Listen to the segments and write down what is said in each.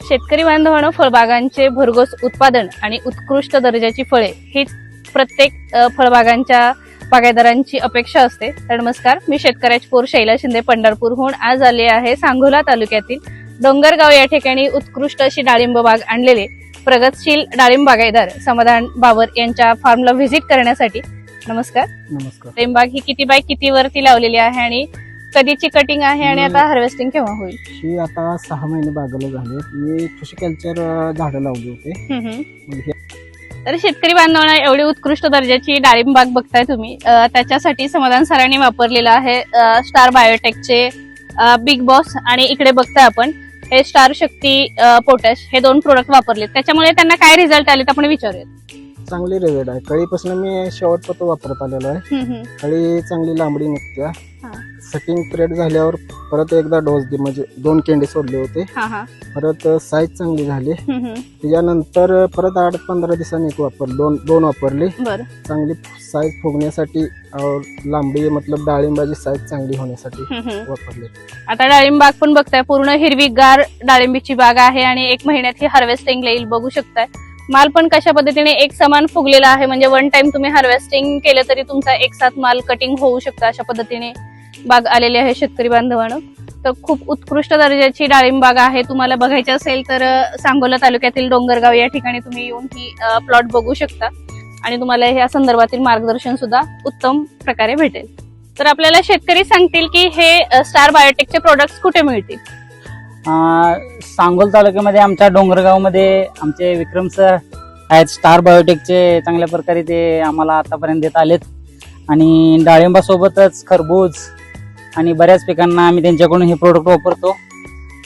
शेतकरी बांधवांनो, फळबागांचे भरघोस उत्पादन आणि उत्कृष्ट दर्जाची फळे हीच प्रत्येक फळबागांच्या बागायतदारांची अपेक्षा असते. तर नमस्कार, मी शेतकऱ्याची पोर शैला शिंदे पंढरपूरहून आज आले आहे सांगोला तालुक्यातील डोंगरगाव या ठिकाणी उत्कृष्ट अशी डाळिंब बाग आणलेले प्रगतशील डाळिंब बागायतदार समाधान बाबर यांच्या फार्मला व्हिजिट करण्यासाठी. नमस्कार. नमस्कार. डाळिंब बाग ही किती बाय किती वरती लावलेली आहे आणि कधीची कटिंग आहे आणि आता हार्वेस्टिंग केव्हा होईल? ही आता 6 महिने बागेला झाले. मी फिश कल्चर झाडं लावली होते. मग हे तर शेतकरी बांधवांना एवढी उत्कृष्ट दर्जाची डाळिंब बाग बघताय तुम्ही, त्याच्यासाठी समाधान सरांनी वापरलेलं आहे स्टार बायोटेकचे बिग बॉस आणि इकडे बघताय आपण हे स्टार शक्ती पोटॅश हे 2 प्रोडक्ट वापरले. त्याच्यामुळे त्यांना काय रिझल्ट आले आपण विचारूयात. चांगली रिझल्ट आहे. कळीपासून मी शेवटपर्यंत वापरत आलेलो आहे. कळी चांगली लांबडी निघत्या. सेटिंग पिरियड झाल्यावर परत एकदा डोस दे, म्हणजे 2 केंडे सोडले होते. परत साईज चांगली झाली. त्याच्यानंतर परत 8-15 दिवसांनी एक दोन वापरले. चांगली साईज फुगण्यासाठी लांबडी मतलब डाळिंबाची साईज चांगली होण्यासाठी वापरले. आता डाळिंब बाग पण बघताय, पूर्ण हिरवीगार डाळिंबीची बाग आहे आणि 1 महिन्यात ही हार्वेस्टिंग येईल. बघू शकताय माल पण कशा पद्धतीने एक समान फुगलेला आहे, म्हणजे 1 टाइम तुम्ही हार्वेस्टिंग केलं तरी तुमचा एक साथ माल कटिंग होऊ शकता. अशा पद्धतीने बाग आलेली आहे शेतकरी बांधवांनो. तर खूप उत्कृष्ट दर्जाची डाळिंब बाग आहे. तुम्हाला बघायची असेल तर सांगोला तालुक्यातील डोंगरगाव या ठिकाणी तुम्ही येऊन ही प्लॉट बघू शकता आणि तुम्हाला या संदर्भातील मार्गदर्शन सुद्धा उत्तम प्रकारे भेटेल. तर आपल्याला शेतकरी सांगतील की हे स्टार बायोटेकचे प्रोडक्ट्स कुठे मिळतील. सांगोल तालुक्यामध्ये आमच्या डोंगरगावमध्ये आमचे विक्रम सर आहेत. स्टार बायोटेकचे चांगल्या प्रकारे ते आम्हाला आतापर्यंत देत आलेत आणि डाळिंबासोबतच खरबूज आणि बऱ्याच पिकांना आम्ही त्यांच्याकडून हे प्रोडक्ट वापरतो.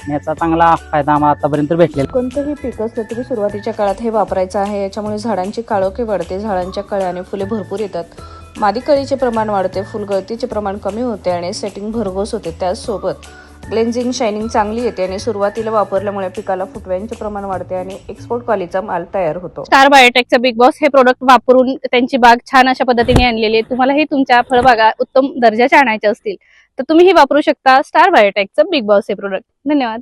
याचा चांगला फायदा आम्हाला आतापर्यंत भेटलेला. कोणतंही पीक असलं तरी सुरुवातीच्या काळात हे वापरायचं आहे. याच्यामुळे झाडांची काळोखी वाढते, झाडांच्या कळ्याने फुले भरपूर येतात, मादी कळीचे प्रमाण वाढते, फुलगळतीचे प्रमाण कमी होते आणि सेटिंग भरघोस होते. त्याचसोबत ग्लेन्झिंग शायनिंग चांगली येते आणि सुरुवातीला वापरल्यामुळे पिकाला फुटव्यांचे प्रमाण वाढते आणि एक्सपोर्ट क्वालिटीचा माल तयार होतो. स्टार बायोटेकचा बिग बॉस हे प्रोडक्ट वापरून त्यांची बाग छान अशा पद्धतीने आणलेली आहे. तुम्हालाही तुमच्या फळबागा उत्तम दर्जाच्या आणायच्या असतील तर तुम्ही ही वापरू शकता स्टार बायोटेकचं बिग बॉस हे प्रोडक्ट. धन्यवाद.